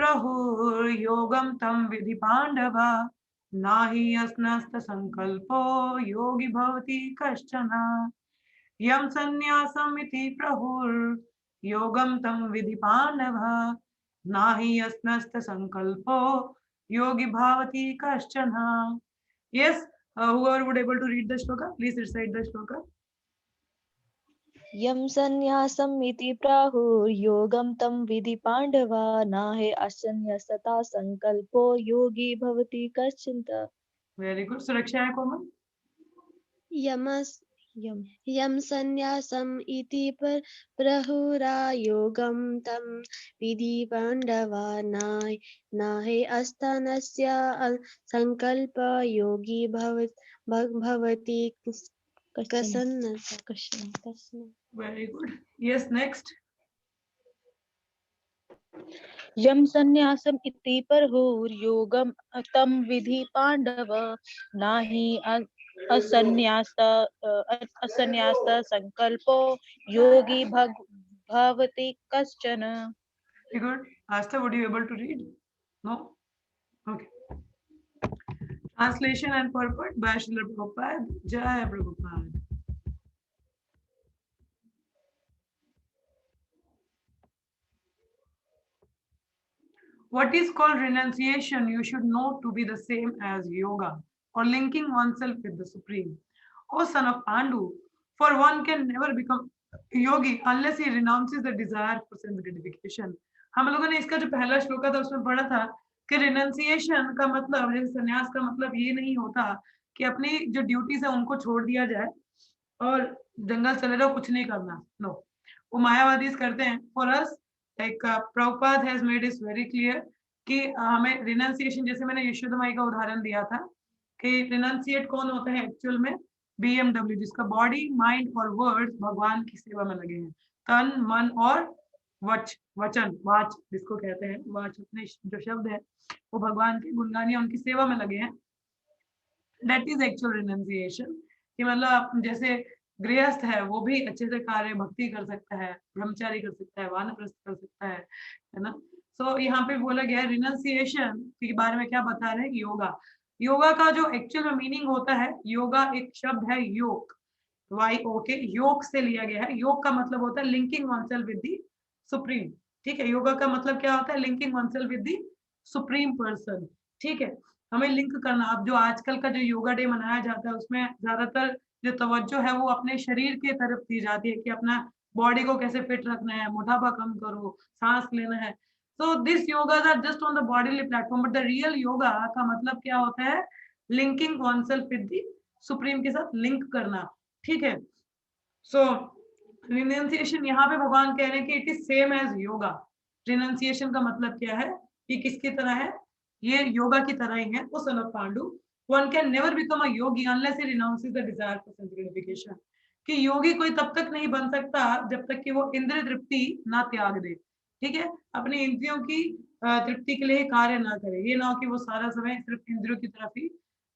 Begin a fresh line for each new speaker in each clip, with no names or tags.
प्रहुर्योगं तं विधि पाण्डव नाहि अस्नस्त संकल्पो योगी भवति कश्चन यम संन्यासमिति प्रहुर्योगं तं विधि पाण्डव नाहि अस्नस्त संकल्पो योगी भवति कश्चन. Yes, whoever would able to read the shloka, please recite the shloka.
यम संन्यासम् इति प्राहुर्योगं तं विधि पाण्डवा नाहे असंन्यसता संकल्पो योगी भवति कश्चन.
Very good. Suraksha hai Komal.
यमस् यम यम संन्यासम् इति प्रहुरायोगं तं विधि पाण्डवा नाहे अस्थानस्य संकल्प योगी भवति कश्चन.
Very good. Yes, next.
यम संन्यासम इति परहुर्योगम तं विधि पांडव नाहि असन्न्यास संकल्पो योगी भवति कश्चन.
Very good. Astha, would you able to read? No? Okay. Translation and purport by Srila Prabhupada. Jai Prabhupada. What is called renunciation, you should know to be the same as yoga or linking oneself with the Supreme. O son of Pandu, for one can never become yogi unless he renounces the desire for sense gratification. हम लोगों ने इसका जो पहला श्लोका था उसमें पढ़ा था कि रिनंसिएशन का मतलब, जैसे संन्यास का मतलब ये नहीं होता कि अपनी जो ड्यूटीज है उनको छोड़ दिया जाए और जंगल चले जाओ, कुछ नहीं करना. नो, वो मायावादी करते हैं. For us like Prabhupada has made it very clear कि हमें रिनंसिएशन, जैसे मैंने यशोदा माई का उदाहरण दिया था कि रिनंसिएट कौन होता है एक्चुअल में, BMW, जिसका बॉडी माइंड और वर्ड्स भगवान की सेवा में लगे हैं. तन मन और वचन, वाच जिसको कहते हैं, वाच अपने जो शब्द है वो भगवान के गुणगान या उनकी सेवा में लगे हैं. That is actual renunciation. कि मतलब जैसे गृहस्थ है वो भी अच्छे से कार्य भक्ति कर सकता है, ब्रह्मचारी कर सकता है, वानप्रस्थ कर सकता है ना. सो यहाँ पे बोला गया है रिनंसिएशन के बारे में क्या बता रहे हैं. योगा, योगा का जो एक्चुअल में मीनिंग होता है, योगा एक शब्द है योग, YOK, योग से लिया गया है. योग का मतलब होता है linking oneself with the supreme. ठीक है, योगा का मतलब क्या होता है, linking oneself with the supreme person. ठीक है, हमें लिंक करना. अब जो आजकल का जो योगा डे मनाया जाता है उसमें ज्यादातर जो तवज्जो है वो अपने शरीर की तरफ दी जाती है कि अपना बॉडी को कैसे फिट रखना है, मोटापा कम करो, सांस लेना है. So this yogas are just on the bodily platform, but the real yoga का मतलब क्या होता है, linking oneself with the supreme के साथ लिंक करना. ठीक है, सो रिनंसिएशन यहाँ पे भगवान कह रहे हैं कि it is same as yoga. Renunciation का मतलब क्या है, कि किसकी तरह है, ये योगा की तरह ही है. वो son of Pandu, one can never become a Yogi unless he renounces the desire for sense gratification. कि योगी कोई तब तक नहीं बन सकता जब तक कि वो इंद्रिय तृप्ति ना त्याग दे. ठीक है, अपनी इंद्रियों की तृप्ति के लिए कार्य ना करे. ये ना हो कि वो सारा समय सिर्फ इंद्रियों की तरफ ही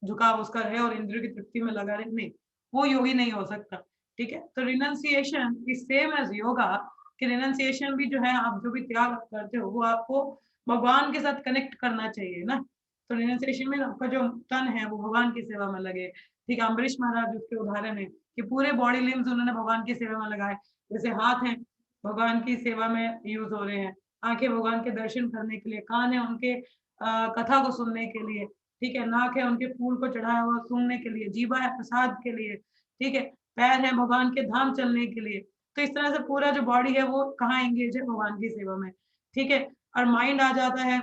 झुकाव उसका रहे और इंद्रियों की तृप्ति में लगा रहे. नहीं, वो योगी नहीं हो सकता. ठीक है, तो renunciation is same as yoga. कि रिनंसिएशन भी जो है, आप जो भी त्याग करते हो वो आपको भगवान के साथ कनेक्ट करना चाहिए ना. तो रिनंसिएशन में आपका जो तन है वो भगवान की सेवा में लगे. ठीक है, अम्बरीश महाराज उसके उदाहरण है कि पूरे बॉडी लिम्स उन्होंने भगवान की सेवा में लगाए. जैसे हाथ है भगवान की सेवा में यूज हो रहे हैं, आंखें भगवान के दर्शन करने के लिए, कान है उनके कथा को सुनने के लिए. ठीक है, नाक है उनके फूल को चढ़ाया हुआ सूंघने के लिए, जीवा है प्रसाद के लिए. ठीक है, पैर है भगवान के धाम चलने के लिए. तो इस तरह से पूरा जो बॉडी है वो कहाँ एंगेज है, भगवान की सेवा में. ठीक है, और माइंड आ जाता है.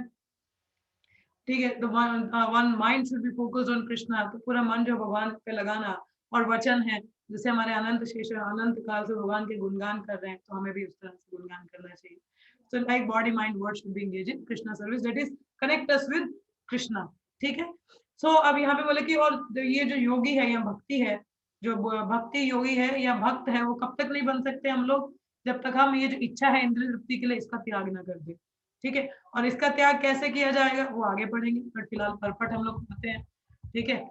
ठीक है, तो one mind should be focused on Krishna. तो पूरा मन जो भगवान पे लगाना. और वचन है, जैसे हमारे अनंत शेष अनंत काल से भगवान के गुणगान कर रहे हैं, तो हमें भी उस तरह से गुणगान करना चाहिए. So like body mind word should be engage in Krishna service, that is connect us with Krishna. ठीक है, सो अब यहाँ पे बोले कि और ये जो योगी है या भक्ति है, जो भक्ति योगी है या भक्त है, वो कब तक नहीं बन सकते हम लोग, जब तक हम ये जो इच्छा है इंद्रिय तृप्ति के लिए इसका त्याग ना कर दे. ठीक है, और इसका त्याग कैसे किया जाएगा वो आगे पढ़ेंगे, बट फिलहाल परपट हम लोग पढ़ते हैं. ठीक है,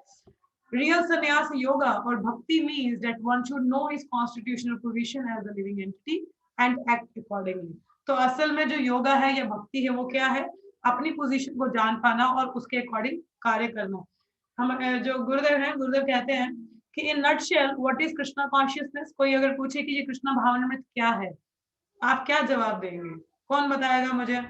रियल संन्यास योगा और भक्ति means that one should know his constitutional position as a living entity and act accordingly. तो असल में जो योगा है या भक्ति है वो क्या है, अपनी पोजीशन को जान पाना और उसके अकॉर्डिंग कार्य करना। हम जो गुरुदेव हैं, गुरुदेव कहते हैं कि in nutshell what is Krishna consciousness. कोई अगर पूछे कि ये कृष्णा भावनामृत क्या है, आप क्या जवाब देंगे? कौन बताएगा मुझे?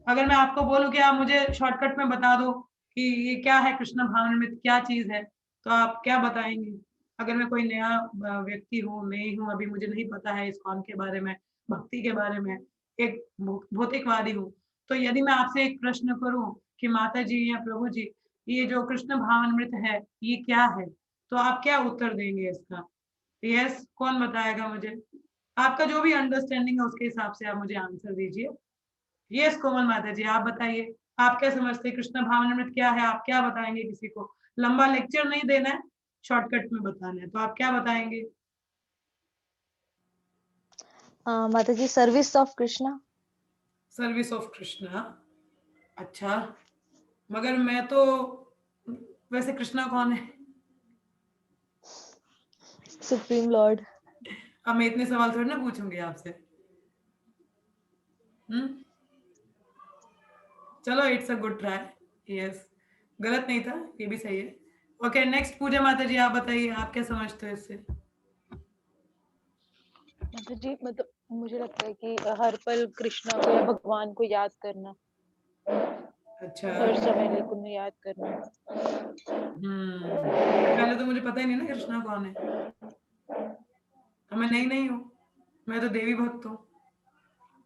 अगर मैं आपको बोलूं कि आप मुझे शॉर्टकट में बता दो कि ये क्या है कृष्ण भावनामृत, क्या चीज है, तो आप क्या बताएंगे? अगर मैं कोई नया व्यक्ति हूँ, नई हूँ, अभी मुझे नहीं पता है इस्कॉन के बारे में, भक्ति के बारे में, एक भौतिकवादी हूँ, तो यदि मैं आपसे एक प्रश्न करूं कि माता जी या प्रभु जी, ये जो कृष्ण भावनामृत है ये क्या है, तो आप क्या उत्तर देंगे इसका? यस, कौन बताएगा मुझे? आपका जो भी अंडरस्टैंडिंग है उसके हिसाब से आप मुझे आंसर दीजिए। यस कोमल माता जी, आप बताइए, आप क्या समझते हैं कृष्ण भावनामृत क्या है? आप क्या बताएंगे? किसी को लंबा लेक्चर नहीं देना है, शॉर्टकट में बताना है, तो आप क्या बताएंगे?
माता जी, service of Krishna.
Service of Krishna. अच्छा, मगर मैं तो, वैसे कृष्णा कौन है?
Supreme lord.
अब मैं इतने सवाल थोड़ी ना पूछूंगी आपसे। चलो, it's a good try. Yes, गलत नहीं था, ये भी सही है। ओके, नेक्स्ट पूजा माता जी, आप बताइए, आप क्या समझते हो इससे?
माता जी मतलब मुझे लगता है कि हर पल कृष्णा को या भगवान को याद करना,
अच्छा।
हर समय लेकिन उन्हें याद करना।
पहले तो मुझे पता ही नहीं ना कृष्णा कौन है, तो मैं नहीं हूँ, मैं तो देवी भक्त हूँ।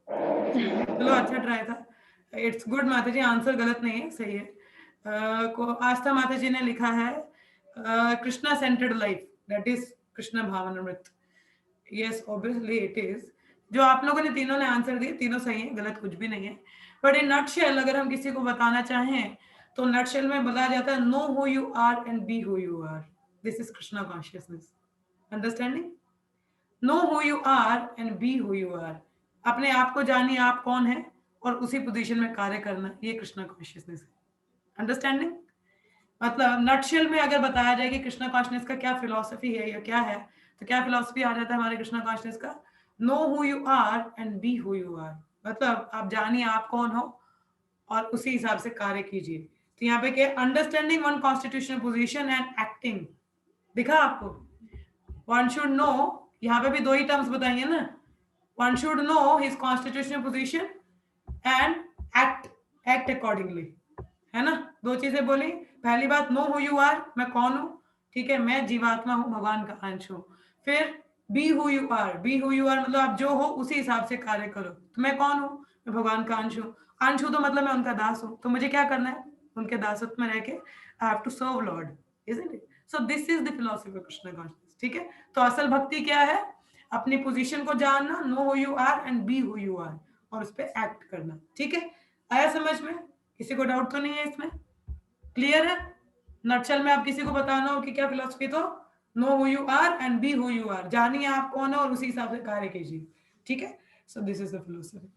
चलो, अच्छा ट्राई था। इट्स गुड माता जी, आंसर गलत नहीं है, सही है। को आस्था माता जी ने लिखा है Krishna centred life, that is Krishna भावनामृत। Yes, obviously it is. जो आप लोगों ने तीनों ने आंसर दिए, तीनों सही है, गलत कुछ भी नहीं है। बट इन नटशेल अगर हम किसी को बताना चाहें तो नटशेल में बताया जाता है know who you are and be who you are. This is Krishna consciousness, understanding? Know who you are and be who you are. अपने आप को जानिए आप कौन है और उसी पोजीशन में कार्य करना, ये कृष्णा कॉन्शियसनेस है। अंडरस्टैंडिंग? मतलब नटशेल में अगर बताया जाए कि कृष्णा कॉन्शियसनेस का क्या फिलॉसफी है या क्या है, तो क्या फिलॉसफी आ जाता है हमारे कृष्णा कॉन्शियसनेस का? Know who you are and be who you are. मतलब आप जानिए आप कौन हो और उसी हिसाब से कार्य कीजिए। तो यहाँ पे क्या, understanding one constitutional position and acting, दिखा आपको? वन शुड नो, यहाँ पे भी दो ही टर्म्स बताइए ना, one should know his constitutional position and act accordingly, है ना? दो चीजें बोली। पहली बात, नो हु यू आर, मैं कौन हूं, ठीक है, मैं जीवात्मा हूं, भगवान का अंश हूं। फिर be who you are, be who you are मतलब आप जो हो उसी हिसाब से कार्य करो। तो मैं कौन हूं? मैं भगवान का अंश हूं। अंश हूं तो मतलब मैं उनका दास हूं, तो मुझे क्या करना है? उनके दासत्व में रह के I have to serve lord, isn't it? So this is the philosophy of Krishna consciousness, ठीक है? तो असल भक्ति क्या है? अपनी पोजीशन को जानना, know who you are and be who you are, और उस पर एक्ट करना, ठीक है? आया समझ में? किसी को डाउट तो नहीं है इसमें? क्लियर है? नटशल में आप किसी को बताना हो कि क्या फिलॉसफी, तो know who you are and be who you are, जानिए आप कौन है और उसी हिसाब से कार्य कीजिए, ठीक है? So this is the philosophy.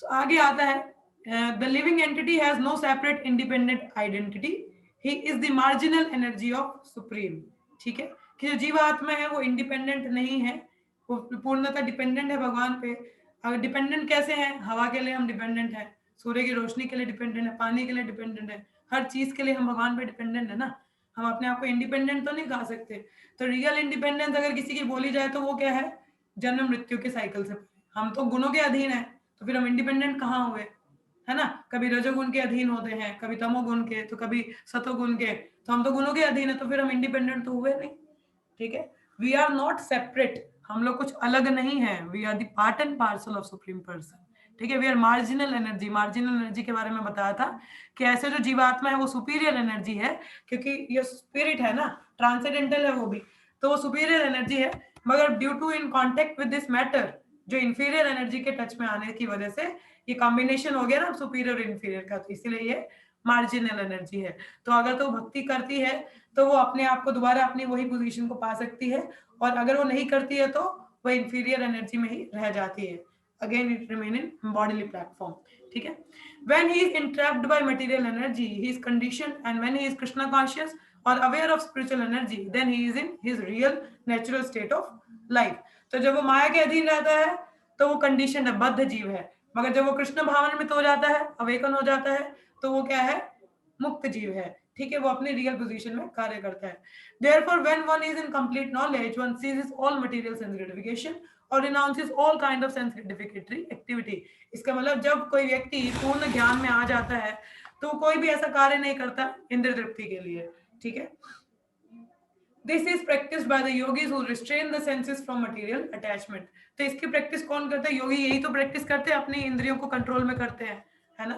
So आगे आता है, the living entity has no separate independent identity, he is the marginal energy of supreme, ठीक है? कि जो जीवात्मा है वो इंडिपेंडेंट नहीं है, वो पूर्णतः डिपेंडेंट है भगवान पे। अगर डिपेंडेंट कैसे है? हवा के लिए हम डिपेंडेंट है, सूर्य की रोशनी के लिए डिपेंडेंट है, पानी के लिए डिपेंडेंट है, हर चीज के लिए हम भगवान पे डिपेंडेंट है ना। हम अपने आप को इंडिपेंडेंट तो नहीं कहा सकते। तो रियल इंडिपेंडेंस अगर किसी की बोली जाए तो वो क्या है? जन्म मृत्यु के साइकिल से हम तो गुणों के अधीन है, तो फिर हम इंडिपेंडेंट कहाँ हुए? है ना? कभी रजोगुण के अधीन होते हैं, कभी तमोगुण के, तो कभी सतोगुण के, तो हम तो गुणों के अधीन है, तो फिर हम इंडिपेंडेंट तो हुए नहीं, ठीक है? वी आर नॉट सेपरेट, हम लोग कुछ अलग नहीं है, we are the part and parcel of supreme person, ठीक है? We are marginal energy. Marginal energy के बारे में बताया था कि ऐसे जो जीवात्मा है वो सुपीरियर एनर्जी है, क्योंकि ये स्पिरिट है ना, ट्रांसेंडेंटल है वो भी, तो वो सुपीरियर एनर्जी है। मगर due to in contact with this matter, जो इंफीरियर एनर्जी के टच में आने की वजह से ये कॉम्बिनेशन हो गया ना सुपीरियर और इंफीरियर का, तो इसीलिए ये मार्जिनल एनर्जी है। तो अगर तो भक्ति करती है तो वो अपने आप को दोबारा अपनी वही पोजीशन को पा सकती है, और अगर वो नहीं करती है तो वो इंफीरियर एनर्जी में ही रह जाती है, again it remain in bodily platform, ठीक है? when he is entrapped by material energy he is conditioned, and when he is krishna conscious or aware of spiritual energy then he is in his real natural state of life। तो जब वो माया के अधीन रहता है तो वो condition है, बद्ध जीव है, मगर जब वो कृष्ण भावनान्वित हो जाता है, अवेकन हो जाता है, तो वो क्या है, मुक्त जीव है, ठीक है, वो अपनी रियल पोजीशन में कार्य करता है। Therefore, when one is in complete knowledge, one ceases all material sense gratification or renounces all kind of sense gratificatory activity. इसका मतलब जब कोई व्यक्ति पूर्ण ज्ञान में आ जाता है तो कोई भी ऐसा कार्य नहीं करता इंद्रिय तृप्ति के लिए, ठीक है। This is practiced by the yogis who restrain the senses from material attachment. तो इसकी प्रैक्टिस कौन करता है? योगी यही तो प्रैक्टिस करते हैं, अपनी इंद्रियों को कंट्रोल में करते हैं, है ना।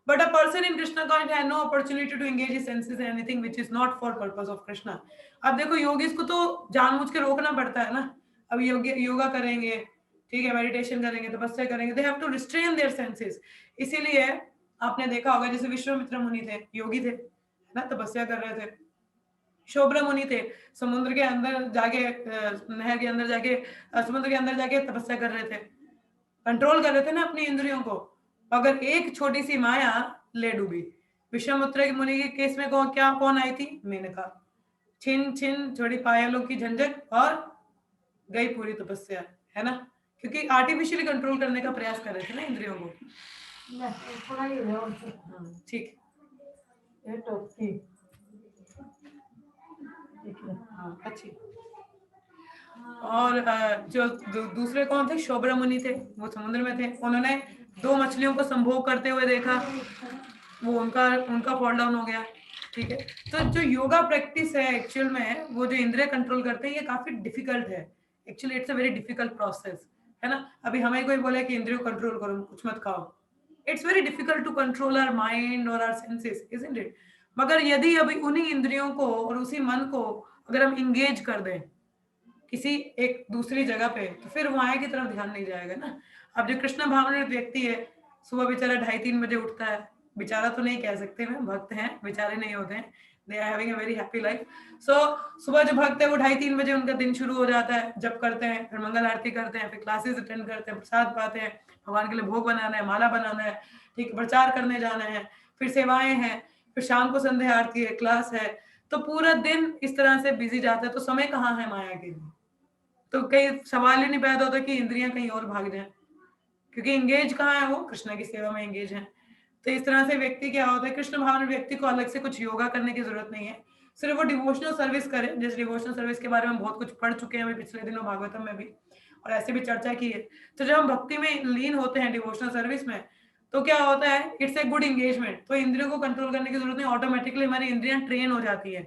But a person in Krishna consciousness has no opportunity to engage his senses in anything which is not for purpose of Krishna. अब देखो योगीज को तो जानबूझ के रोकना पड़ता है ना। अब योगा करेंगे, ठीक है, मेडिटेशन करेंगे, तपस्या करेंगे, they have to restrain their senses. इसीलिए आपने देखा होगा जैसे विश्वामित्र मुनि थे, योगी थे, है ना, तपस्या कर रहे थे। शोभ्र मुनि थे, समुद्र के अंदर जाके नहर के अंदर जाके समुद्र के अंदर जाके तपस्या कर रहे थे, कंट्रोल कर रहे थे ना अपनी इंद्रियों को, मगर एक छोटी सी माया ले डूबी। विश्वामित्र मुनि के केस में कौन आई थी? मेनका। छिन छिन छोड़ी पायलों की झंझट और गई पूरी तपस्या, है ना, क्योंकि आर्टिफिशियली कंट्रोल करने का प्रयास कर रहे थे ना इंद्रियों को। ठीक, अच्छी। और जो दूसरे कौन थे? शोभ्र मुनि थे, वो समुद्र में थे, उन्होंने 2 मछलियों को संभोग करते हुए देखा, वो उनका फॉल डाउन हो गया, ठीक है। तो जो योगा प्रैक्टिस है एक्चुअल में, वो जो इंद्रिय कंट्रोल करते हैं, ये काफी डिफिकल्ट है actually, it's a very difficult process, है ना। अभी हमें कोई बोले कि इंद्रियों कंट्रोल करो, कुछ मत खाओ, it's very difficult to control our mind और आवर सेंसेस, इजंट इट। मगर यदि अभी उन्हीं इंद्रियों को और उसी मन को अगर हम इंगेज कर दें किसी एक दूसरी जगह पे, तो फिर माया की तरफ ध्यान नहीं जाएगा ना। अब जो कृष्ण भावनान्वित व्यक्ति है, सुबह बेचारा 2:30-3 बजे उठता है, बेचारा तो नहीं कह सकते हैं, भक्त हैं, बेचारे नहीं होते हैं, they are having a very happy life. So सुबह जो भक्त है वो 2:30-3 बजे उनका दिन शुरू हो जाता है, जब करते हैं, फिर मंगल आरती करते हैं, फिर क्लासेस अटेंड करते हैं, प्रसाद पाते हैं, भगवान के लिए भोग बनाना है, माला बनाना है, ठीक, प्रचार करने जाना है, फिर सेवाएं हैं, फिर शाम को संध्या आरती है, क्लास है, तो पूरा दिन इस तरह से बिजी जाता है, तो समय कहाँ है माया के लिए? तो कई सवाल ही नहीं पैदा होता कि इंद्रियां कहीं और भाग जाएं, क्योंकि इंगेज कहाँ है? वो कृष्ण की सेवा में इंगेज है। तो इस तरह से व्यक्ति क्या होता है, कृष्ण भावना व्यक्ति को अलग से कुछ योगा करने की जरूरत नहीं है, सिर्फ वो डिवोशनल सर्विस करे। जैसे डिवोशनल सर्विस के बारे में बहुत कुछ पढ़ चुके हैं अभी पिछले दिनों भागवतम में भी, और ऐसे भी चर्चा की है। तो जब हम भक्ति में लीन होते हैं डिवोशनल सर्विस में, तो क्या होता है, इट्स ए गुड इंगेजमेंट। तो इंद्रियों को कंट्रोल करने की जरूरत नहीं, ऑटोमेटिकली हमारी इंद्रियां ट्रेन हो जाती है,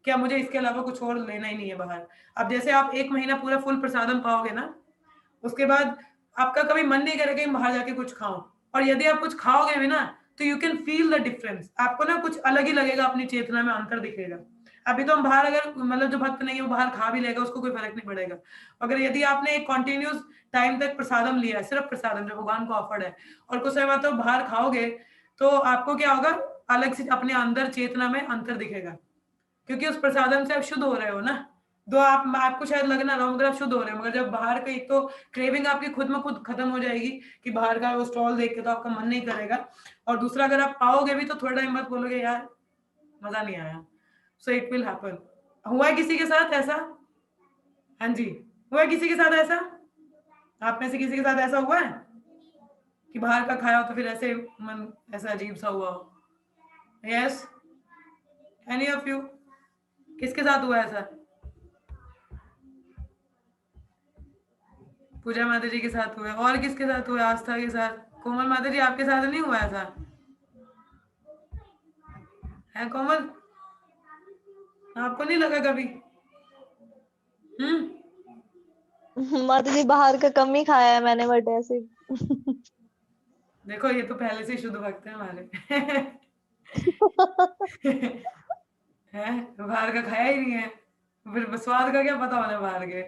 क्या मुझे इसके अलावा कुछ और लेना ही नहीं है बाहर। अब जैसे आप 1 महीना पूरा फुल प्रसादम पाओगे ना, उसके बाद आपका कभी मन नहीं करेगा कि बाहर जाके कुछ खाओ, और यदि आप कुछ खाओगे भी ना, तो you can feel the difference, आपको ना कुछ अलग ही लगेगा, अपनी चेतना में अंतर दिखेगा। अभी तो हम बाहर, अगर मतलब जो भक्त नहीं है वो बाहर खा भी लेगा, उसको कोई फर्क नहीं पड़ेगा। अगर यदि आपने एक कंटिन्यूस टाइम तक प्रसादम लिया है, सिर्फ प्रसादम जो भगवान को ऑफर्ड है, और कुछ समय बाद तो बाहर खाओगे, तो आपको क्या होगा, अलग से अपने अंदर चेतना में अंतर दिखेगा, क्योंकि उस प्रसादम से आप शुद्ध हो रहे हो ना। दो आपको शायद लगना रहा मगर आप शुद्ध हो रहे हो, मगर जब बाहर का, एक तो क्रेविंग आपकी खुद में खुद खत्म हो जाएगी कि बाहर का वो स्टॉल देख के तो आपका मन नहीं करेगा, और दूसरा अगर आप पाओगे भी तो थोड़ा टाइम बाद बोलोगे यार मजा नहीं आया। So it will happen. हुआ है किसी के साथ ऐसा? हाँ जी, हुआ है किसी के साथ ऐसा? आप में से किसी के साथ ऐसा हुआ है कि बाहर का खाया हो तो फिर ऐसे मन ऐसा अजीब सा हुआ हो? Yes, any of you? किसके साथ हुआ ऐसा? पूजा माता जी के साथ हुआ, और किसके साथ हुआ? आस्था के साथ। कोमल माता जी आपके साथ नहीं हुआ ऐसा है? कोमल, आपको नहीं लगा कभी?
माता जी बाहर का कम ही खाया है मैंने, बट ऐसे
देखो ये तो पहले से ही शुद्ध भक्त है हमारे। है, बाहर का खाया ही नहीं है, फिर स्वाद का क्या पता होना बाहर के।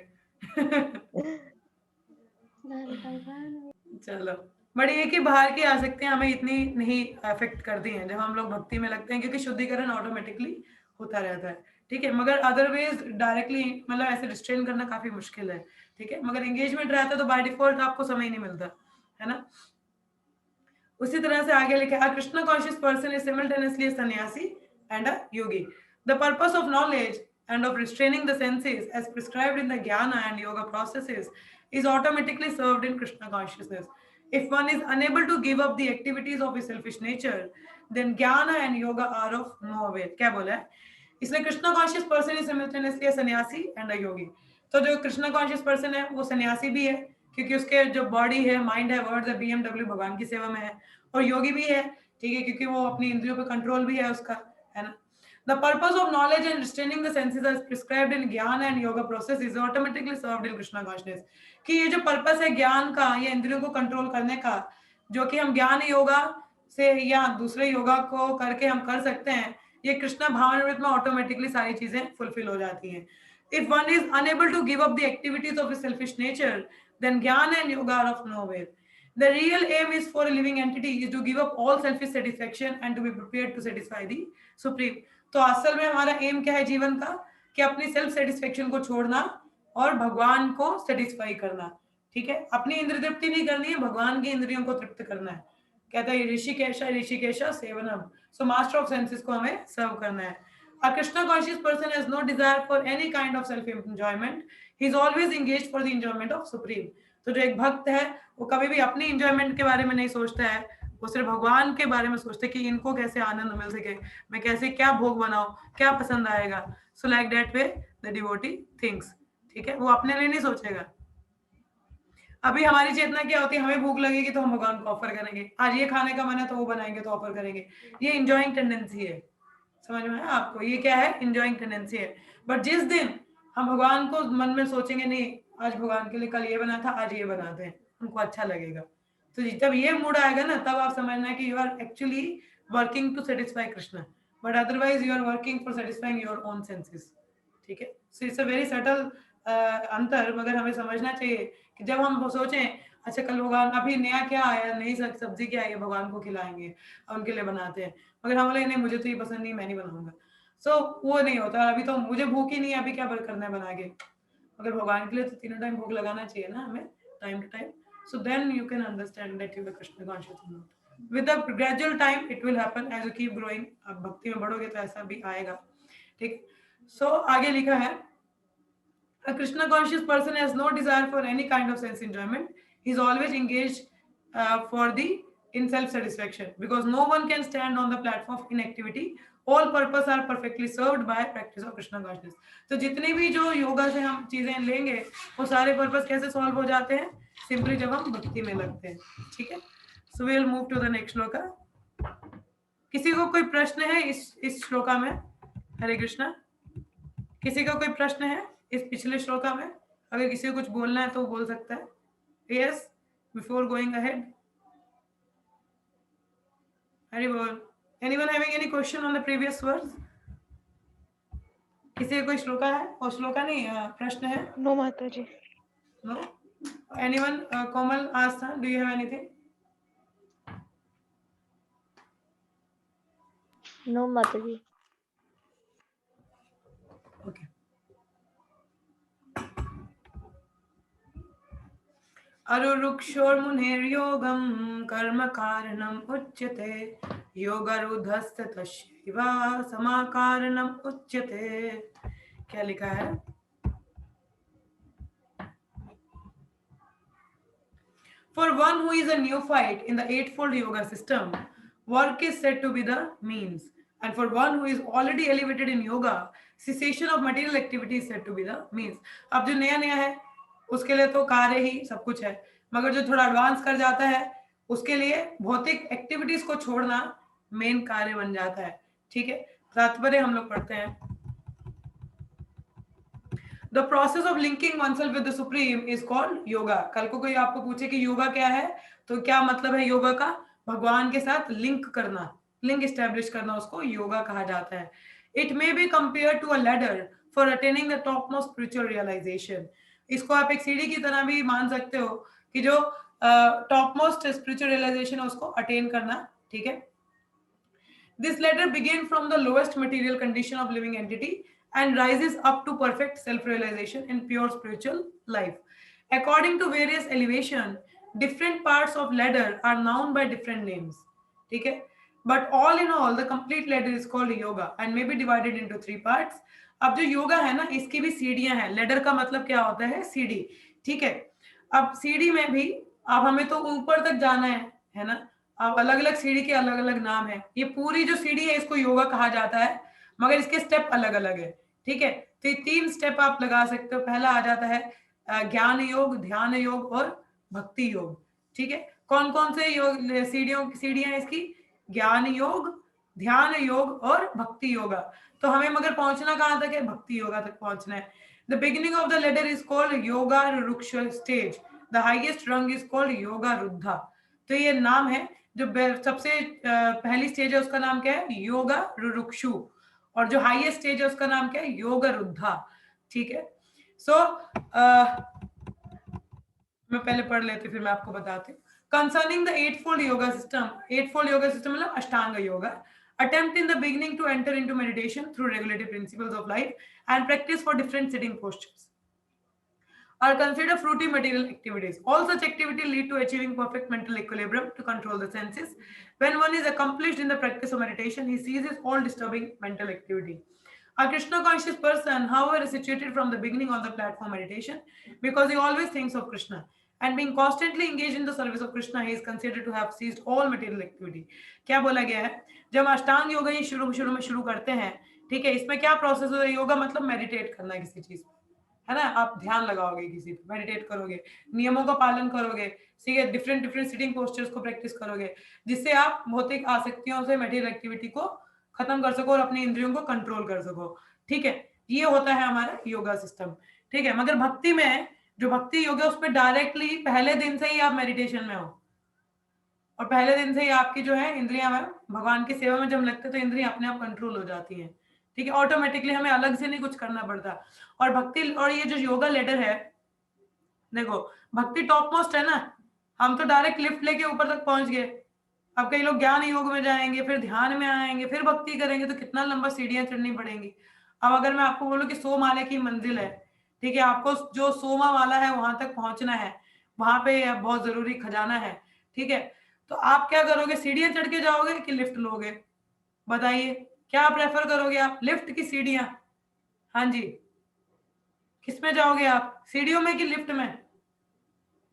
चलो, बट ये कि बाहर की आसक्तियां हमें इतनी नहीं अफेक्ट करती हैं जब हम लोग भक्ति में लगते हैं, क्योंकि शुद्धिकरण ऑटोमेटिकली होता रहता है, ठीक है। मगर अदरवाइज डायरेक्टली मतलब ऐसे रिस्ट्रेन करना काफी मुश्किल है, ठीक है। मगर एंगेजमेंट रहता है तो बाय डिफॉल्ट आपको समय नहीं मिलता, है ना। उसी तरह से आगे लिखा है, Krishna conscious person is simultaneously a sannyasi and a yogi. The purpose of knowledge and of restraining the senses as prescribed in the jnana and yoga processes is automatically served in Krishna consciousness. If one is unable to give up the activities of his selfish nature, then jnana and yoga are of no avail. क्या बोला है? इसलिए Krishna conscious person is simultaneously सन्यासी and a योगी. तो जो Krishna conscious person है वो सन्यासी भी है क्योंकि उसके जो बॉडी है, माइंड है, वर्ड्स है, बीएमडब्ल्यू भगवान की सेवा में है, और योगी भी है, ठीक है, क्योंकि वो अपनी इंद्रियों पे कंट्रोल भी है उसका, है ना. The purpose of knowledge and restraining the senses as prescribed in ज्ञान and yoga process is automatically served in Krishna consciousness. कि ये जो पर्पस है ज्ञान का, ये इंद्रियों को कंट्रोल करने का, जो कि हम ज्ञान योगा से या दूसरे योगा को करके हम कर सकते हैं, ये कृष्णा भावनामृत में ऑटोमेटिकली सारी चीजें फुलफिल हो जाती हैं. If one is unable to give up the activities of his selfish nature, then jnana and yoga are of no avail. The real aim is for a living entity is to give up all selfish satisfaction and to be prepared to satisfy the supreme. तो असल में हमारा M क्या है जीवन का, कि अपनी सेल्फ सेटिस्फेक्शन को छोड़ना और भगवान को सेटिस्फाई करना. ठीक है, अपनी इंद्रिय तृप्ति नहीं करनी है, भगवान की इंद्रियों को तृप्त करना है. कहता है ऋषिकेशा सेवनम. सो मास्टर ऑफ सेंसेस को हमें सर्व करना है. A Krishna conscious person has no desire for any kind of self enjoyment. He is always engaged for the enjoyment of supreme. तो जो एक भक्त है वो कभी भी अपनी एंजॉयमेंट के बारे में नहीं सोचता है, वो सिर्फ भगवान के बारे में सोचते हैं कि इनको कैसे आनंद मिल सके, मैं कैसे क्या भोग बनाऊं, क्या पसंद आएगा. So like that way the devotee thinks. ठीक है, वो अपने लिए नहीं सोचेगा. अभी हमारी चेतना क्या होती है, हमें भूख लगेगी तो हम भगवान को ऑफर करेंगे, आज ये खाने का मन है तो वो बनाएंगे तो ऑफर करेंगे. ये इंजॉइंग टेंडेंसी है, समझ में है आपको, ये क्या है, इंजॉइंग टेंडेंसी है. बट जिस दिन हम भगवान को मन में सोचेंगे नहीं आज भगवान के लिए कल ये बना था, आज ये बनाते हैं, उनको अच्छा लगेगा. तो जब ये मूड आएगा ना, तब आप समझना है कि you are actually working to satisfy Krishna, but otherwise you are working for satisfying your own senses. ठीक है, so it's a very subtle अंतर, मगर हमें समझना चाहिए कि जब हम सोचें अच्छा कल भगवान अभी नया क्या आया, नई सब्जी क्या आई है, भगवान को खिलाएंगे, उनके लिए बनाते हैं, मगर हम बोले नहीं मुझे तो ये पसंद नहीं, मैं नहीं बनाऊंगा. सो वो नहीं होता. अभी तो मुझे भूख ही नहीं है, अभी क्या करना है बना के, अगर भगवान के लिए तो तीनों टाइम भूख लगाना चाहिए ना हमें, time to time. So then you can understand that you are Krishna conscious or not. With the gradual time it will happen as you keep growing. अब भक्ति में बढ़ोगे तो ऐसा भी आएगा. ठीक. So आगे लिखा है, a Krishna conscious person has no desire for any kind of sense enjoyment. He is always engaged for the in self satisfaction, because no one can stand on the platform of inactivity. All purpose are perfectly served by practice of Krishna consciousness. तो जितनी भी जो योगा से हम चीजें लेंगे वो सारे पर्पस कैसे सॉल्व हो जाते हैं, सिंपली जब हम भक्ति में लगते हैं. ठीक है, so we will move to the next shloka. किसी को कोई प्रश्न है इस श्लोका में? हरे कृष्णा. किसी का कोई प्रश्न है इस पिछले श्लोका में? अगर किसी को कुछ बोलना है तो बोल सकता है. Yes, before going ahead. Hari बोल. Anyone having any question on the previous words? किसी का कोई श्लोका है, और श्लोका नहीं प्रश्न है?
नो माता जी.
No. Anyone? Komal asked, do you have anything?
No, Mataji.
Okay. Arurukshormunir-yogam karma karanam uchyate yogarudhasta tashiva samakaranam uchyate. क्या लिखा है? For one who is a neophyte in the eightfold yoga system, work is said to be the means. And for one who is already elevated in yoga, cessation of material activity is said to be the means. अब जो नया नया है उसके लिए तो कार्य ही सब कुछ है, मगर जो थोड़ा एडवांस कर जाता है उसके लिए भौतिक एक्टिविटीज को छोड़ना मेन कार्य बन जाता है. ठीक है, तात्पर्य हम लोग पढ़ते हैं. The process of linking oneself with the supreme is called yoga. कल को कोई आपको पूछे कि योगा क्या है, तो क्या मतलब है योगा का? भगवान के साथ लिंक करना, लिंक एस्टेब्लिश करना, उसको योगा कहा जाता है. It may be compared to a ladder for attaining the topmost spiritual realization. इसको आप एक सीढ़ी की तरह भी मान सकते हो कि जो topmost spiritual realization है उसको अटेन करना. ठीक है. This ladder begins from the lowest material condition of living entity and rises up to perfect self-realization in pure spiritual life. According to various elevation, different parts of ladder are known by different names. ठीक है, but all in all, the complete ladder is called yoga and may be divided into 3 parts. अब जो योगा है ना, इसकी भी सीढ़ियां हैं. ladder का मतलब क्या होता है? सीढ़ी. ठीक है, अब सीढ़ी में भी अब हमें तो ऊपर तक जाना है ना। अब अलग अलग सीढ़ी के अलग अलग नाम है। ये पूरी जो सीढ़ी है इसको योगा कहा जाता है, मगर इसके स्टेप अलग अलग है। ठीक है, तो ये 3 स्टेप आप लगा सकते हो। पहला आ जाता है ज्ञान योग, ध्यान योग और भक्ति योग। ठीक है, कौन कौन से योग सीढ़ियां इसकी? ज्ञान योग, ध्यान योग और भक्ति योगा। तो हमें मगर पहुंचना कहां तक है? भक्ति योगा तक पहुंचना है। The beginning of the ladder is called yoga रुक्ष stage, the highest rung is called yoga रुद्धा। तो ये नाम है, जो सबसे पहली स्टेज है उसका नाम क्या है? योगा रुरुक्षु, और जो हाईएस्ट स्टेज है उसका नाम क्या है? योगा रुद्धा। ठीक है, सो मैं पहले पढ़ लेती फिर मैं आपको बताती हूँ। Concerning the eightfold yoga system, eightfold yoga system मतलब Ashtanga yoga, attempt in the beginning to enter into meditation through regulative principles of life and practice for different sitting postures are considered fruity material activities. All such activities lead to achieving perfect mental equilibrium to control the senses. When one is accomplished in the practice of meditation, he ceases all disturbing mental activity. A Krishna conscious person, however, is situated from the beginning on the platform meditation because he always thinks of Krishna. And being constantly engaged in the service of Krishna, he is considered to have ceased all material activity. क्या बोला गया है? जब अष्टांग योगा ही शुरू में शुरू करते हैं, ठीक है, इसमें क्या प्रोसेस होता है? योगा मतलब मेडिटेट करना है किसी चीज, है ना। आप ध्यान लगाओगे किसी पे, मेडिटेट करोगे, नियमों का पालन करोगे, ठीक है, डिफरेंट डिफरेंट सिटिंग पोस्चर्स को प्रैक्टिस करोगे, जिससे आप भौतिक आसक्तियों से मटेरियल एक्टिविटी को खत्म कर सको और अपनी इंद्रियों को कंट्रोल कर सको। ठीक है, ये होता है हमारा योगा सिस्टम। ठीक है, मगर भक्ति में जो भक्ति योग है उसमें डायरेक्टली पहले दिन से ही आप मेडिटेशन में हो, और पहले दिन से ही आपकी जो है इंद्रियां भगवान की सेवा में जब लगते तो इंद्रियां अपने आप कंट्रोल हो जाती हैं। ठीक है, ऑटोमेटिकली हमें अलग से नहीं कुछ करना पड़ता। और भक्ति और ये जो योगा लेडर है, देखो भक्ति टॉप मोस्ट है ना, हम तो डायरेक्ट लिफ्ट लेके ऊपर तक पहुंच गए। अब कई लोग ज्ञान योग में जाएंगे, फिर ध्यान में आएंगे, फिर भक्ति करेंगे, तो कितना लंबा सीढ़ियां चढ़नी पड़ेंगी। अब अगर मैं आपको बोलूं कि 100 माले की मंजिल है, ठीक है, आपको जो 100वां माला है वहां तक पहुंचना है, वहां पे बहुत जरूरी खजाना है। ठीक है, तो आप क्या करोगे? सीढ़ियां चढ़ के जाओगे कि लिफ्ट लोगे? बताइए, क्या प्रेफर करोगे आप, लिफ्ट की सीढ़ियां? हाँ जी, किसमें जाओगे आप, सीढ़ियों में कि लिफ्ट में?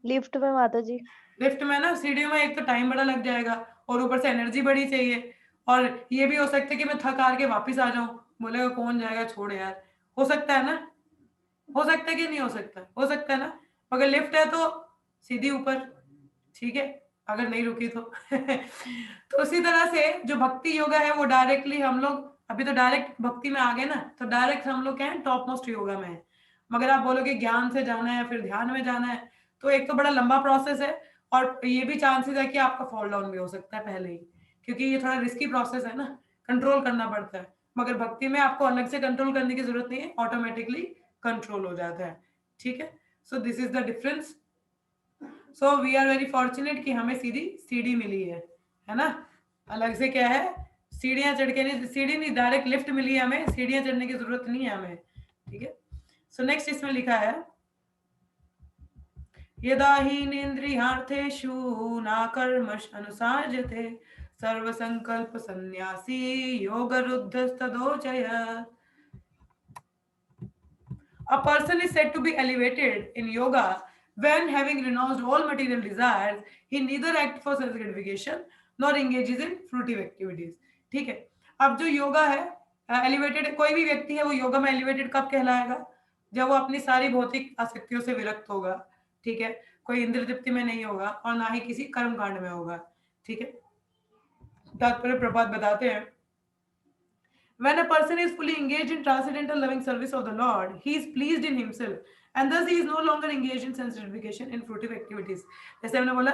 लिफ्ट में माता जी।
लिफ्ट में ना, सीढ़ियों में एक तो टाइम बड़ा लग जाएगा और ऊपर से एनर्जी बड़ी चाहिए, और ये भी हो सकता है कि मैं थक हार के वापस आ जाऊं, बोलेगा कौन जाएगा, छोड़ यार। हो सकता है ना, हो सकता है कि नहीं हो सकता? हो सकता है ना। अगर लिफ्ट है तो सीधी ऊपर, ठीक है, अगर नहीं रुकी तो तो उसी तरह से जो भक्ति योगा है वो डायरेक्टली हम लोग अभी तो डायरेक्ट भक्ति में आ गए ना, तो डायरेक्ट हम लोग क्या है, टॉप मोस्ट योगा में है। मगर आप बोलोगे ज्ञान से जाना है फिर ध्यान में जाना है, तो एक तो बड़ा लंबा प्रोसेस है, और ये भी चांसेस है कि आपका फॉल डाउन भी हो सकता है पहले ही, क्योंकि ये थोड़ा रिस्की प्रोसेस है ना, कंट्रोल करना पड़ता है। मगर भक्ति में आपको अलग से कंट्रोल करने की जरूरत नहीं है, ऑटोमेटिकली कंट्रोल हो जाता है। ठीक है, so this is the difference. So we are very fortunate कि हमें सीधी सीढ़ी मिली है ना। अलग से क्या है, सीढ़ियां चढ़ के नहीं, सीढ़ी नहीं, डायरेक्ट लिफ्ट मिली है हमें, सीढ़ियां चढ़ने की जरूरत नहीं है हमें। ठीक है, सो नेक्स्ट इसमें लिखा है यदा हीनेन्द्रियार्थेषु न कर्मश अनुसार्यते सर्व संकल्प संन्यासी योग रुद्धस्तदोचयत्। A person is said to be elevated in yoga when, having renounced all material desires, he neither acts for self gratification nor engages in fruitive activities. ठीक है, अब जो योगा है एलिवेटेड, कोई भी व्यक्ति है वो योगा में एलिवेटेड कब कहलाएगा? जब वो अपनी सारी भौतिक आसक्तियों से विरक्त होगा। ठीक है, कोई इंद्र तृप्ति में नहीं होगा और ना ही किसी कर्म कांड में होगा। ठीक है, तात्पर्य प्रपात बताते हैं, when a person is fully engaged in transcendental loving service of the Lord, he is pleased in himself and thus he is no longer engaged in sense gratification in fruitive activities. जैसे हमने बोला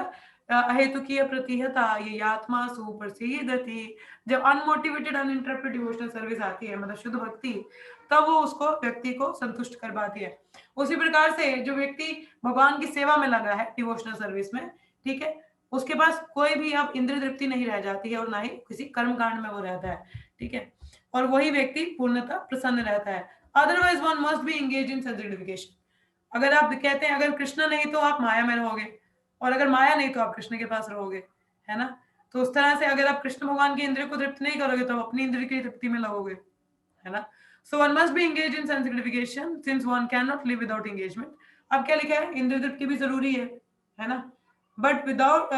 अहेतुकीय प्रतिहता ये आत्मा सुप्रसिद्धति, जब unmotivated uninterrupted devotional service आती है, मतलब शुद्ध भक्ति, तब वो उसको व्यक्ति को संतुष्ट कर पाती है। उसी प्रकार से जो व्यक्ति भगवान की सेवा में लगा है डिवोशनल सर्विस में, ठीक है, उसके पास कोई भी अब इंद्रिय तृप्ति नहीं रह जाती है और ना ही किसी कर्म कांड में वो रहता है। ठीक है, और वही व्यक्ति पूर्णतः प्रसन्न रहता है। Otherwise one must be engage in self gratification. अगर आप कहते हैं अगर कृष्ण नहीं तो आप माया में रहोगे, और अगर माया नहीं तो आप कृष्ण के पास रहोगे, है ना। तो उस तरह से अगर आप कृष्ण भगवान की इंद्रिय को तृप्त नहीं करोगे तो आप अपनी इंद्रिय की तृप्ति में लगोगे, है ना। So one must be engage in self gratification since one can not live without engagement. अब क्या लिखा है, इंद्रिय तृप्ति भी जरूरी है ना। बट विदाउट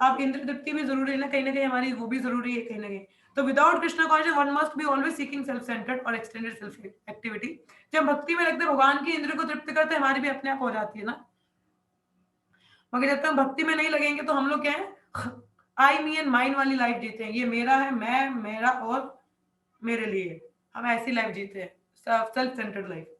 आप इंद्र तृप्ति भी जरूरी है ना कहीं हमारी, वो भी जरूरी है कहीं ना कहीं। तो without Krishna conscious one must be always seeking self centred और एक्सटेंडेड सेल्फ एक्टिविटी। जब भक्ति में लगते भगवान की इंद्र को तृप्त करते हमारी भी अपने आप हो जाती है ना, मगर जब तक हम भक्ति में नहीं लगेंगे तो हम लोग क्या है, आई मी एंड माइन वाली लाइफ जीते हैं। ये मेरा है, मैं, मेरा और मेरे लिए, हम ऐसी लाइफ जीते हैं, self centred life.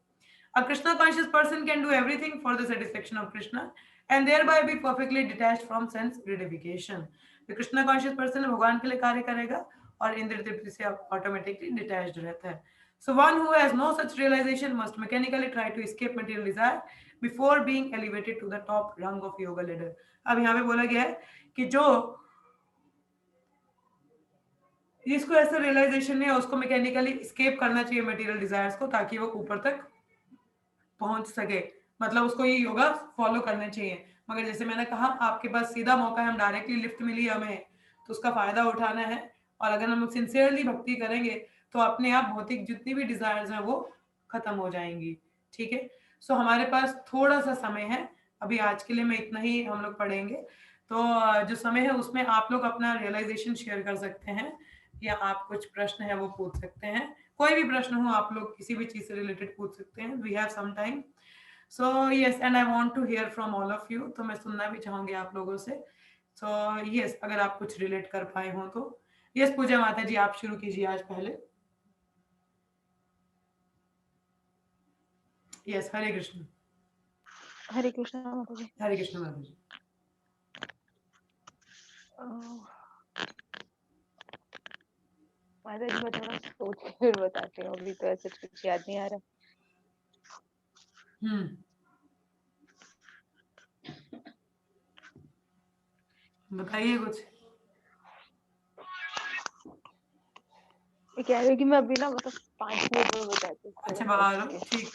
A Krishna conscious person can do everything for the satisfaction of Krishna and thereby be perfectly detached from sense gratification. जो कृष्णा कॉन्शियस पर्सन है भगवान के लिए कार्य करेगा और इंद्र तृप्ति से ऑटोमेटिकली डिटैच्ड रहता है। So one who has no such realization must mechanically try to escape material desire before being elevated to the top rung of yoga ladder. अब यहाँ पे बोला गया है कि जो जिसको ऐसा रियलाइजेशन है उसको मैकेनिकली एस्केप करना चाहिए मटेरियल डिजायर्स को, ताकि वो ऊपर तक पहुंच सके। मतलब उसको ये योगा फॉलो करने चाहिए। मगर जैसे मैंने कहा आपके पास सीधा मौका है, हम डायरेक्टली लिफ्ट मिली हमें तो उसका फायदा उठाना है। और अगर हम सिंसियरली भक्ति करेंगे तो अपने आप भौतिक जितनी भी डिजायर्स हैं वो खत्म हो जाएंगी। ठीक है, सो हमारे पास थोड़ा सा समय है अभी, आज के लिए मैं इतना ही हम लोग पढ़ेंगे। तो जो समय है उसमें आप लोग अपना रियलाइजेशन शेयर कर सकते हैं या आप कुछ प्रश्न है वो पूछ सकते हैं। कोई भी प्रश्न हो आप लोग किसी भी चीज से रिलेटेड पूछ सकते हैं। We have some time, so yes, and I want to hear from all of you. तो मैं सुनना भी चाहूंगी आप लोगों से। सो यस, अगर आप कुछ रिलेट कर पाए हो तो यस। पूजा माता जी आप शुरू कीजिए आज पहले। यस, हरे कृष्ण।
हरे कृष्ण माता जी।
हरे कृष्ण माता जी।
माता जी मैं थोड़ा सोच के फिर बताती हूँ, अभी तो ऐसे कुछ याद नहीं आ रहा।
बताइए कुछ।
ये कह रही कि मैं अभी ना मतलब 5 मिनट में बताती हूँ।
अच्छा बाहर हो, ठीक।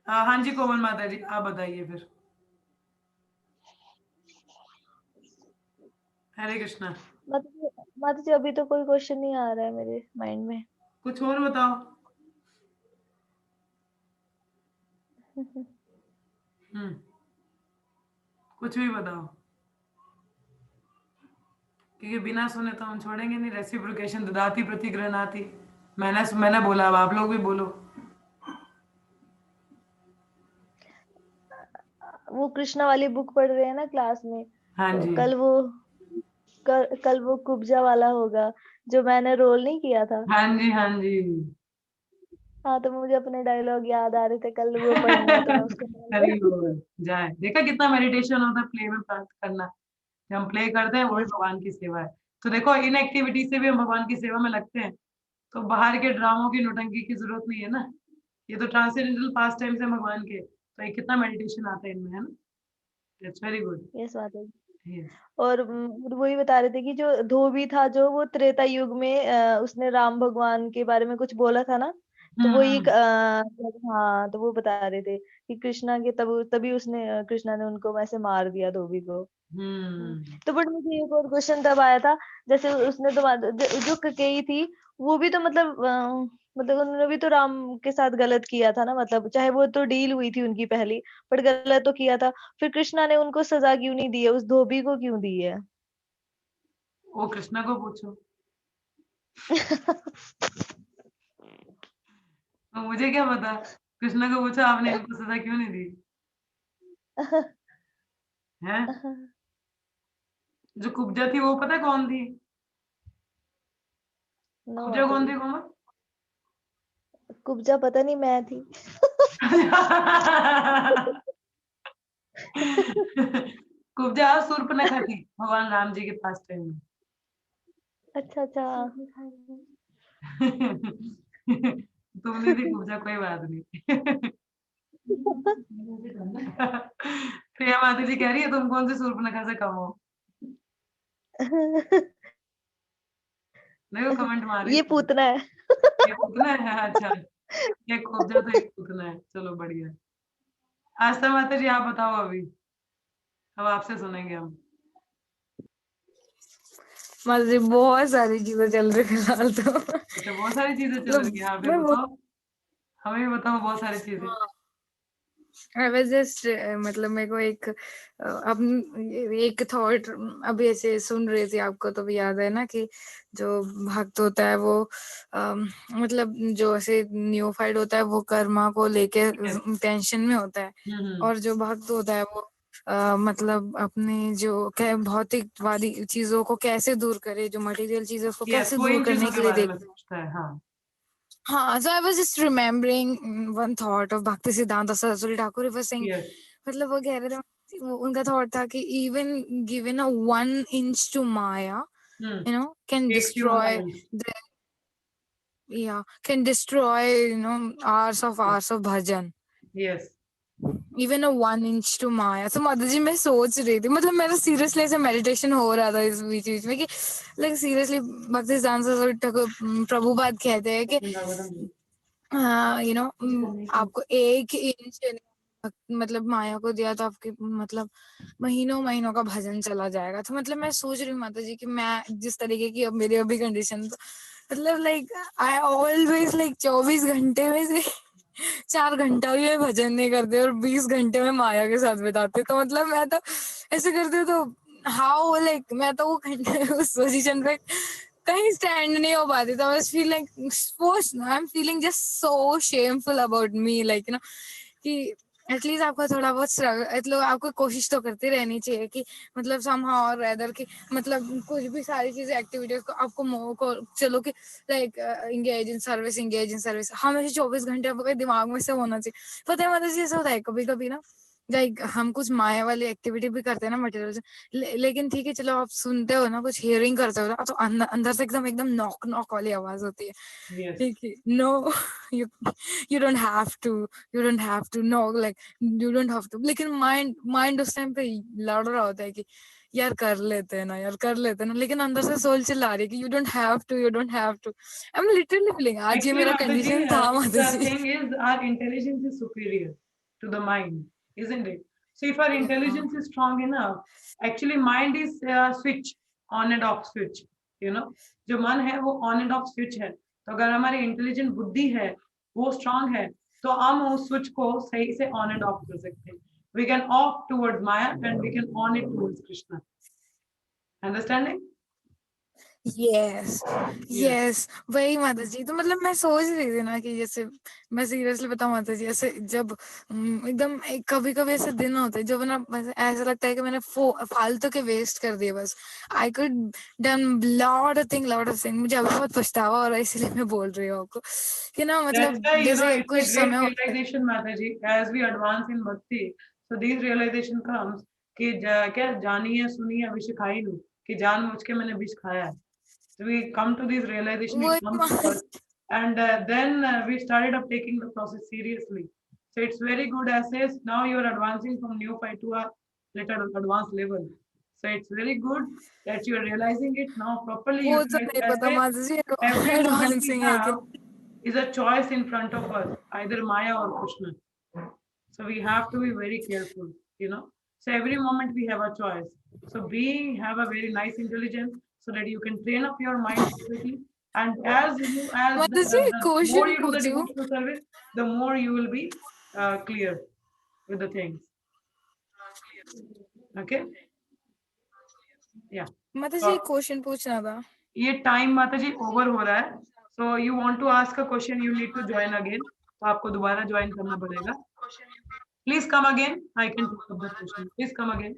हाँ जी कोमल माता जी आप बताइए फिर। हरे कृष्णा।
माता जी अभी तो कोई क्वेश्चन नहीं आ रहा है मेरे माइंड में।
कुछ और बताओ। कुछ भी बताओ, क्योंकि बिना सुने तो हम छोड़ेंगे नहीं। रेसिप्रोकेशन ददाति प्रतिगृह्णाति, मैंने बोला, अब आप लोग भी बोलो।
वो कृष्णा वाली बुक पढ़ रहे हैं ना क्लास में।
हाँ
तो
जी।
कल वो कुब्जा वाला होगा जो मैंने रोल नहीं किया था।
हाँ जी हाँ जी।
हाँ तो मुझे अपने डायलॉग याद आ रहे थे, कल वो पढ़ना है तो मैं उसको
हरि बोल जाए। देखा कितना मेडिटेशन होता है प्ले में प्राप्त करना। जब हम प्ले करते हैं वो भी भगवान की सेवा है। तो देखो इन एक्टिविटी से भी हम भगवान की सेवा में लगते हैं, तो बाहर के ड्रामों की नौटंकी की जरूरत नहीं है ना। ये तो ट्रांसेंडेंटल पास टाइम से भगवान के, तो ये कितना मेडिटेशन आता है इनमें, है ना। It's very good.
यस माता जी। और वही बता रहे थे कि जो धोबी था जो वो त्रेता युग में उसने राम भगवान के बारे में कुछ बोला था ना। तो वो एक हाँ तो वो बता रहे थे कि कृष्णा के तभी उसने कृष्णा ने उनको वैसे मार दिया धोबी को। तो बट मुझे एक और क्वेश्चन तब आया था, जैसे उसने तो जो ककेई थी वो भी तो मतलब उन्होंने भी तो राम के साथ गलत किया था ना। मतलब चाहे वो तो डील हुई थी उनकी पहली, बट गलत तो किया था। फिर कृष्णा ने उनको सजा क्यों नहीं दी है, उस धोबी को क्यों दी है?
वो कृष्णा को पूछो। तो मुझे क्या पता, कृष्णा को पूछा आपने इनको सजा क्यों नहीं दी है। जो कुब्जा थी वो पता कौन थी? कुब्जा कौन थी कोमल?
कुब्जा पता नहीं, मैं थी।
कुब्जा शूर्पणखा थी भगवान राम जी के पास टाइम में।
अच्छा अच्छा।
तुमने थी कुब्जा, कोई बात नहीं। प्रिया माता जी कह रही है तुम कौन सी शूर्पणखा से कम हो। नहीं वो कमेंट मार रही
ये पूतना है।
ये पूतना है। अच्छा, ये कुब्जा तो एक पूतना है। चलो बढ़िया। आस्था माता जी आप बताओ अभी, अब आपसे सुनेंगे हम।
माता जी बहुत सारी चीजें चल रही फिलहाल तो।
अच्छा बहुत सारी चीजें चल रही है, आप भी
मैं
बताओ, हमें भी बताओ बहुत सारी चीजें।
I was just मतलब मेरे को अब एक थॉट अभी ऐसे सुन रही थी, आपको तो भी याद है ना कि जो भक्त होता है वो मतलब जो ऐसे न्यूफाइड होता है वो कर्मा को लेके टेंशन में होता है, और जो भक्त होता है वो मतलब अपने जो भौतिकवादी चीजों को कैसे दूर करे, जो मटेरियल चीजों को कैसे
वो
दूर
इन
करने
चीजों
के
के
लिए
बारे
देख।
में सोचता है। हाँ
हाँ, so I was just remembering one thought of Bhakti Siddhanta Saraswati Thakur. He was saying,
yes
मतलब वो कह रहे थे, उनका थॉट था कि even given a 1 inch to Maya, you know, can
takes few
destroy
moments
the can destroy hours of bhajan.
yes
Even a 1 inch to Maya. तो माता जी मैं सोच रही थी, मतलब मेरा सीरियसली ऐसे मेडिटेशन हो रहा था इस बीच बीच में कि लाइक सीरियसली भक्ति सिद्धांत सरस्वती ठाकुर प्रभुपाद कहते हैं कि यू नो आपको 1 इंच मतलब माया को दिया तो आपके मतलब महीनों महीनों का भजन चला जाएगा। तो मतलब मैं सोच रही हूँ माता जी कि मैं जिस तरीके की अब मेरी अभी कंडीशन, तो मतलब लाइक आई ऑलवेज लाइक 24 घंटे में से 4 घंटा भी मैं भजन नहीं करते और 20 घंटे में माया के साथ बिताते। तो मतलब मैं तो ऐसे करती हूँ, तो हाउ लाइक मैं तो वो घंटे उस पोजीशन पे कहीं स्टैंड नहीं हो पाती। तो I feel like I am feeling just so shameful about me, like कि एटलीस्ट आपका थोड़ा बहुत मतलब आपको कोशिश तो करती रहनी चाहिए कि मतलब समहाउ और अदर की मतलब कुछ भी सारी चीजें एक्टिविटीज को आपको चलो कि लाइक इंगेज इन सर्विस हमेशा 24 घंटे आपके दिमाग में से होना चाहिए। पता है मतलब ऐसा होता है कभी कभी ना, लाइक हम कुछ माया वाली एक्टिविटी भी करते हैं ना मटेरियल से, लेकिन ठीक है चलो आप सुनते हो ना, कुछ हियरिंग करते हो ना, तो अंदर से एकदम एकदम नॉक नॉक वाली आवाज होती है,
yes
ठीक है no you you don't have to no, like you don't have to, लेकिन माइंड उस टाइम पे लड़ रहा होता है कि यार कर लेते हैं ना, लेकिन अंदर से सोल चिल्ला रही है कि you don't have to. I am literally feeling आज ये
actually
मेरा
Mataji,
कंडीशन था माता
the
ji.
thing is our intelligence is superior to the mind, isn't it? So if our intelligence is strong enough, actually mind is a switch, on and off switch, you know, जो मन है वो on and off switch है। तो अगर हमारी intelligent बुद्धि है वो स्ट्रांग है तो हम उस स्विच को सही से ऑन एंड ऑफ कर सकते हैं। we can off towards Maya and we can on it towards Krishna. Understanding?
Yes yes वही माता जी। तो मतलब मैं सोच रही थी ना कि जैसे मैं सीरियसली बताऊं माता जी, ऐसे जब एकदम कभी कभी ऐसे दिन होते हैं जब ना ऐसा लगता है कि मैंने फालतू के वेस्ट कर दिए बस। I could done lot of thing मुझे अभी बहुत पछतावा हो रहा है, इसलिए मैं बोल रही हूँ आपको कि ना
That's
मतलब
why, you know,
जैसे
it's a
कुछ
great
समय होता है।
realization, Mataji, as we advance in bhakti. So these realization comes कि क्या जानिए सुनिए विष खाई लूं, कि जान मुझ के मैंने विष खाया है। So we come to this realization, it comes to us, and then we started up taking the process seriously. So it's very good as is now you are advancing from neophyte to a little advanced level. So it's very good that you are realizing it now properly.
वो तो
Utilize
नहीं
as
पता
is
माता जी
every moment we
advancing है कि
have is a choice in front of us, either Maya or Krishna. So we have to be very careful, you know. So every moment we have a choice. So have a very nice intelligence so that you can train up your mind perfectly. And
माता जी
the more
question
you do the
पूछूं।
devotional service, the more you will be clear with the things. Okay? Yeah.
माता जी
So
question पूछना था।
ये time माता जी over हो रहा है। So you want to ask a question, you need to join again. तो आपको दोबारा ज्वाइन करना पड़ेगा। Please come again, I can take up the question, please come again.